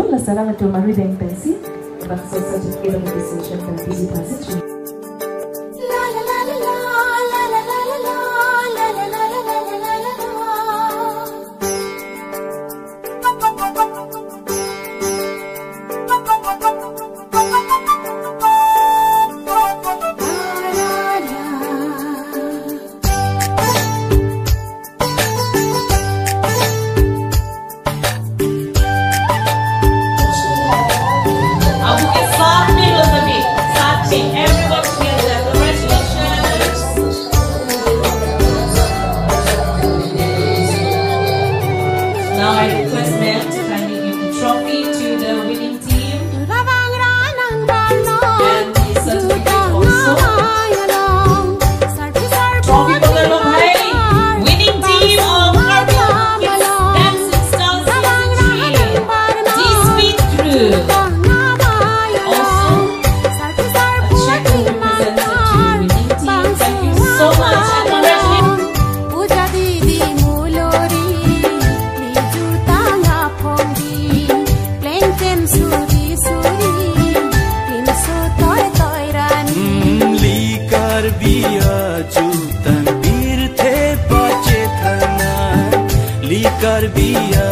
la salamat to Marie Deng Pensi, but so such a kid of a decision for busy passage. Now I request them to kindly give the trophy to the winning team and the certificate also. Trophy for the winning team of Carnival Kids Dancing Stars Season 3, D-Speed Crew. Also, a check will be presented to the winning team. Thank you so much and congratulations. Likar biya